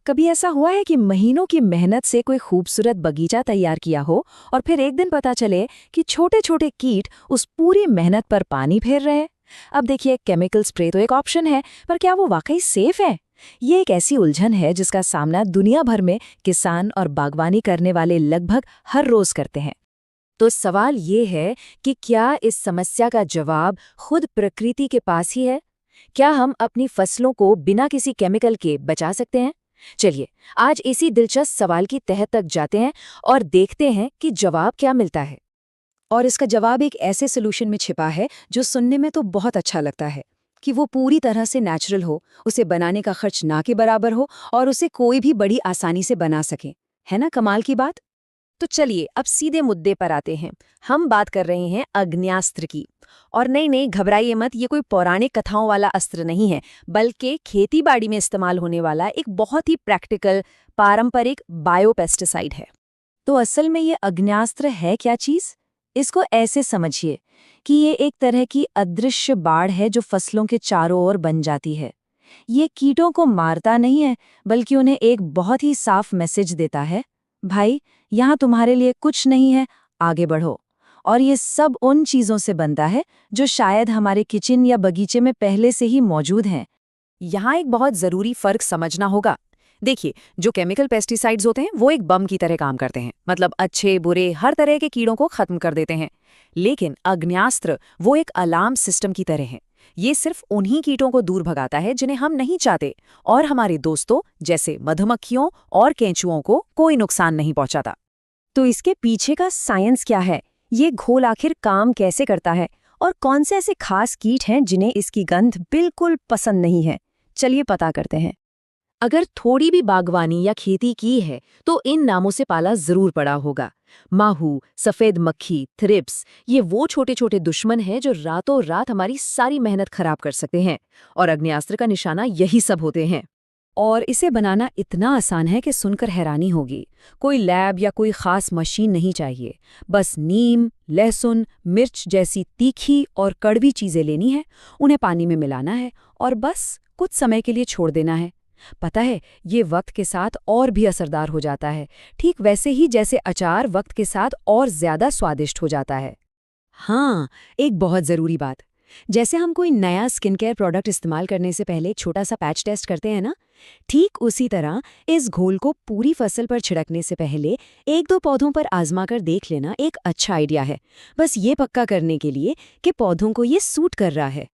कभी ऐसा हुआ है कि महीनों की मेहनत से कोई खूबसूरत बगीचा तैयार किया हो और फिर एक दिन पता चले कि छोटे छोटे कीट उस पूरी मेहनत पर पानी फेर रहे हैं। अब देखिए, केमिकल स्प्रे तो एक ऑप्शन है, पर क्या वो वाकई सेफ है? ये एक ऐसी उलझन है जिसका सामना दुनिया भर में किसान और बागवानी करने वाले लगभग हर रोज करते हैं। तो सवाल ये है कि क्या इस समस्या का जवाब खुद प्रकृति के पास ही है? क्या हम अपनी फसलों को बिना किसी केमिकल के बचा सकते हैं? चलिए, आज इसी दिलचस्प सवाल की तह तक जाते हैं और देखते हैं कि जवाब क्या मिलता है। और इसका जवाब एक ऐसे सोल्यूशन में छिपा है जो सुनने में तो बहुत अच्छा लगता है, कि वो पूरी तरह से नेचुरल हो, उसे बनाने का खर्च ना के बराबर हो और उसे कोई भी बड़ी आसानी से बना सके। है ना कमाल की बात? तो चलिए अब सीधे मुद्दे पर आते हैं। हम बात कर रहे हैं अग्न्यास्त्र की। और नहीं नहीं, घबराइए मत, ये कोई पौराणिक कथाओं वाला अस्त्र नहीं है, बल्कि खेतीबाड़ी में इस्तेमाल होने वाला एक बहुत ही प्रैक्टिकल पारंपरिक बायोपेस्टिसाइड है। तो असल में ये अग्न्यास्त्र है क्या चीज? इसको ऐसे समझिए कि ये एक तरह की अदृश्य बाढ़ है जो फसलों के चारों ओर बन जाती है। ये कीटों को मारता नहीं है, बल्कि उन्हें एक बहुत ही साफ मैसेज देता है, भाई यहाँ तुम्हारे लिए कुछ नहीं है, आगे बढ़ो। और ये सब उन चीजों से बनता है जो शायद हमारे किचन या बगीचे में पहले से ही मौजूद हैं। यहाँ एक बहुत जरूरी फर्क समझना होगा। देखिए, जो केमिकल पेस्टिसाइड्स होते हैं वो एक बम की तरह काम करते हैं, मतलब अच्छे बुरे हर तरह के कीड़ों को खत्म कर देते हैं। लेकिन अग्न्यास्त्र वो एक अलार्म सिस्टम की तरह है। ये सिर्फ उन्हीं कीटों को दूर भगाता है जिन्हें हम नहीं चाहते, और हमारे दोस्तों जैसे मधुमक्खियों और केंचुओं को कोई नुकसान नहीं पहुंचाता। तो इसके पीछे का साइंस क्या है? ये घोल आखिर काम कैसे करता है? और कौन से ऐसे खास कीट हैं जिन्हें इसकी गंध बिल्कुल पसंद नहीं है? चलिए पता करते हैं। अगर थोड़ी भी बागवानी या खेती की है तो इन नामों से पाला जरूर पड़ा होगा। माहू, सफेद मक्खी, थ्रिप्स, ये वो छोटे छोटे दुश्मन हैं जो रातों रात हमारी सारी मेहनत खराब कर सकते हैं, और अग्न्यास्त्र का निशाना यही सब होते हैं। और इसे बनाना इतना आसान है कि सुनकर हैरानी होगी। कोई लैब या कोई खास मशीन नहीं चाहिए। बस नीम, लहसुन, मिर्च जैसी तीखी और कड़वी चीजें लेनी है, उन्हें पानी में मिलाना है और बस कुछ समय के लिए छोड़ देना है। पता है, ये वक्त के साथ और भी असरदार हो जाता है, ठीक वैसे ही जैसे अचार वक्त के साथ और ज्यादा स्वादिष्ट हो जाता है। हाँ, एक बहुत जरूरी बात, जैसे हम कोई नया स्किन केयर प्रोडक्ट इस्तेमाल करने से पहले छोटा सा पैच टेस्ट करते हैं ना, ठीक उसी तरह इस घोल को पूरी फसल पर छिड़कने से पहले एक दो पौधों पर आजमा कर देख लेना एक अच्छा आइडिया है, बस ये पक्का करने के लिए कि पौधों को ये सूट कर रहा है।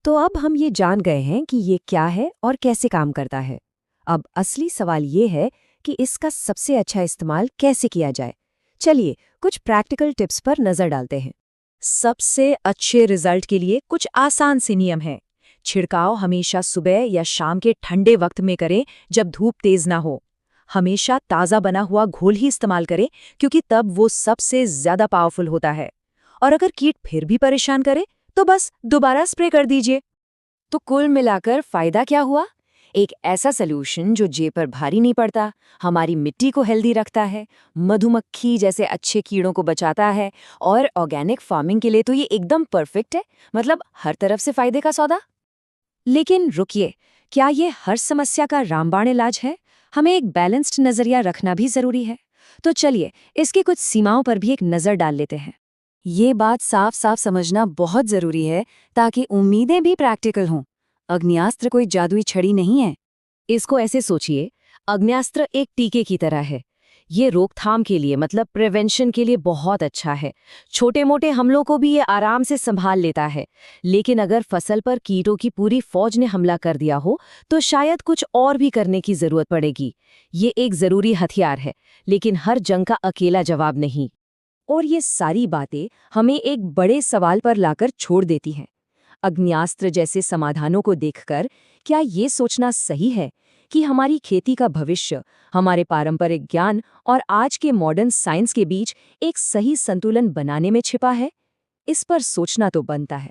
तो अब हम ये जान गए हैं कि ये क्या है और कैसे काम करता है। अब असली सवाल ये है कि इसका सबसे अच्छा इस्तेमाल कैसे किया जाए। चलिए कुछ प्रैक्टिकल टिप्स पर नजर डालते हैं। सबसे अच्छे रिजल्ट के लिए कुछ आसान से नियम हैं। छिड़काव हमेशा सुबह या शाम के ठंडे वक्त में करें जब धूप तेज ना हो। हमेशा ताज़ा बना हुआ घोल ही इस्तेमाल करें, क्योंकि तब वो सबसे ज्यादा पावरफुल होता है। और अगर कीट फिर भी परेशान करे तो बस दोबारा स्प्रे कर दीजिए। तो कुल मिलाकर फायदा क्या हुआ? एक ऐसा सलूशन जो जेब पर भारी नहीं पड़ता, हमारी मिट्टी को हेल्दी रखता है, मधुमक्खी जैसे अच्छे कीड़ों को बचाता है, और ऑर्गेनिक फार्मिंग के लिए तो ये एकदम परफेक्ट है। मतलब हर तरफ से फायदे का सौदा। लेकिन रुकिए, क्या ये हर समस्या का रामबाण इलाज है? हमें एक बैलेंस्ड नजरिया रखना भी जरूरी है। तो चलिए इसकी कुछ सीमाओं पर भी एक नजर डाल लेते हैं। ये बात साफ साफ समझना बहुत जरूरी है ताकि उम्मीदें भी प्रैक्टिकल हों। अग्न्यास्त्र कोई जादुई छड़ी नहीं है। इसको ऐसे सोचिए, अग्न्यास्त्र एक टीके की तरह है। ये रोकथाम के लिए, मतलब प्रिवेंशन के लिए बहुत अच्छा है। छोटे मोटे हमलों को भी ये आराम से संभाल लेता है। लेकिन अगर फसल पर कीटों की पूरी फौज ने हमला कर दिया हो तो शायद कुछ और भी करने की जरूरत पड़ेगी। ये एक जरूरी हथियार है, लेकिन हर जंग का अकेला जवाब नहीं। और ये सारी बातें हमें एक बड़े सवाल पर लाकर छोड़ देती हैं। अग्न्यास्त्र जैसे समाधानों को देखकर क्या ये सोचना सही है कि हमारी खेती का भविष्य हमारे पारंपरिक ज्ञान और आज के मॉडर्न साइंस के बीच एक सही संतुलन बनाने में छिपा है? इस पर सोचना तो बनता है।